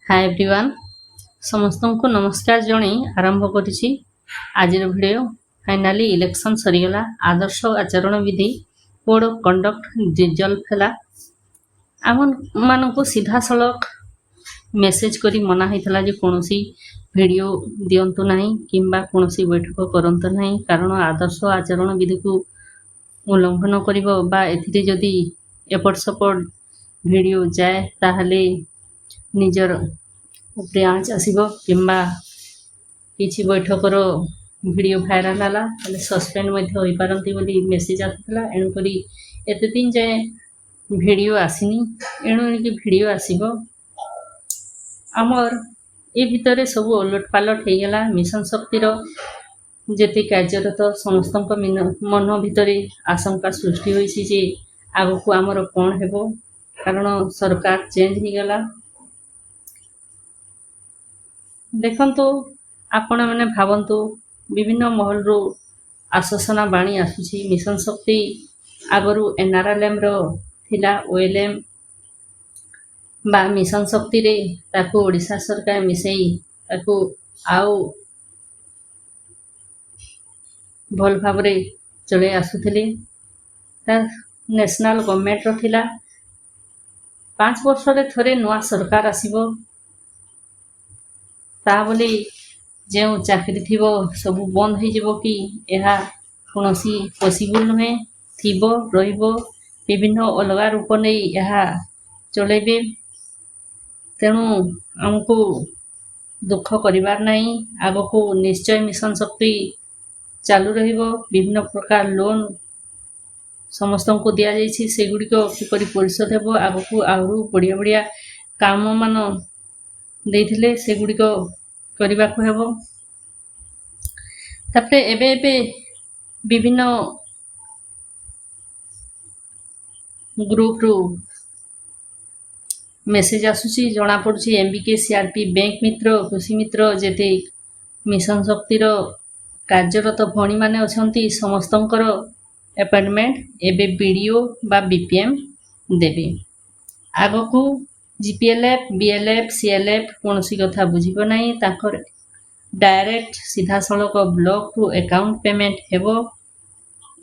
Hi everyone समस्त को नमस्कार जणी आरंभ करिछि आज वीडियो फाइनाली इलेक्शन सरीगला आदर्श आचरण विधि कोड ऑफ कंडक्ट रिजल्ट हैला आम मान को सीधा सड़क मेसेज करी मना होता जे कौन वीडियो दिंतु ना कि कौन बैठक करतु ना कारण आदर्श आचरण विधि को उल्लंघन करी एपट सपट वीडियो जाए ताहले निजर उपरे आँच आसब कि बैठकर वीडियो भाइराल है सस्पेंड हो पारती बोली मेसेज आसाला एणुक एत दिन जाए वीडियो आसनी एणुक वीडियो आसब आमर ये भितर सब ओलट पालट हो गला मिशन शक्तिर जेते कार्यरत समस्त मन भितर आशंका सृष्टि होइछि जे आगको आमर कौन हेबो कारण सरकार चेंज हो गला देखंतु आपण मैंने भावंतु विभिन्न महल रू आश्वासना बाणी आसुची मिशन शक्ति आगरू एनआरएलएम रो थिला ओएलएम बा मिशन शक्ति रे ताको ओडिशा सरकार मिसई ताको आउ भल भाव रे चले आसुथिले ता नेशनल गवर्नमेंट रो थिला 5 वर्ष रे थरे नवा सरकार आसीबो ता बोली जो चाकरी थी सब बंद हो कि यह कौन पॉसिबल नुहे थी विभिन्न अलग रूप नहीं यह चलेबे तेणु आमको दुख करिवार नहीं आग को निश्चय मिशन शक्ति चालू रहिबो विभिन्न प्रकार लोन समस्त को दि जाइए से गुड़िक किपरि परिशोध हेबो आग को आहु बढ़िया बढ़िया काम मान देइथिले से गुड़िक करने को हेबो तापरे एबे एबे विभिन्न ग्रुप रू मेसेज आसुची जना पड़ुची एमबीके सीआरपी बैंक मित्र कृषि मित्र जेते मिशन शक्तिर कार्यरत भणी माने अछंती समस्तंकर अपॉइंटमेंट एबे बीडीओ बा बीपीएम देबे आगको जीपीएलएफ बीएलएफ सीएलएफ कौन कथा बुझीब नहीं ताकर डायरेक्ट सीधा सड़क ब्लॉक टू अकाउंट पेमेंट हेबो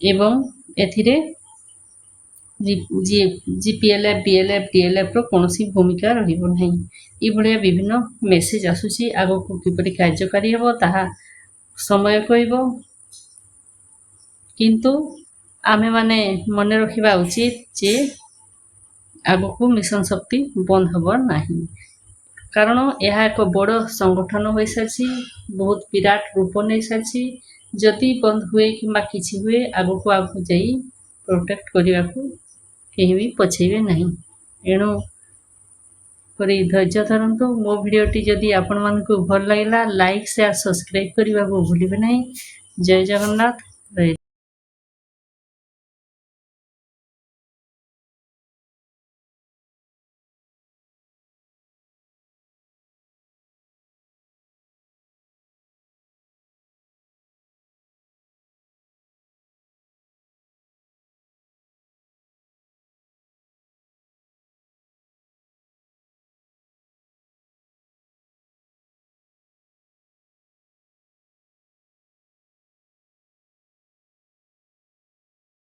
एवं एथिरे जीपीएलएफ बीएलएफ डीएलएफ रो कौन भूमिका रहिबो नहीं ई भलिया विभिन्न मेसेज आसुची आगको किपरि कार्यकारी हेबो ताहा समय कहबो किंतु आमे माने मने रखिबा उचित जे आगको मिशन शक्ति बंद हब नहीं कारण यह एक बड़ संगठन हो सारी बहुत विराट रूप नहीं सारी जदि बंद हुए कि किसी हुए आगको आगको जाई प्रोटेक्ट करने को कहीं भी पछेबे नहीं एणु करी धैर्य धरतु मो भिडियोटी जदि आपण मानकु भल लगिला लाइक शेयर सब्सक्राइब करने को भूलिबे नहीं। जय जगन्नाथ।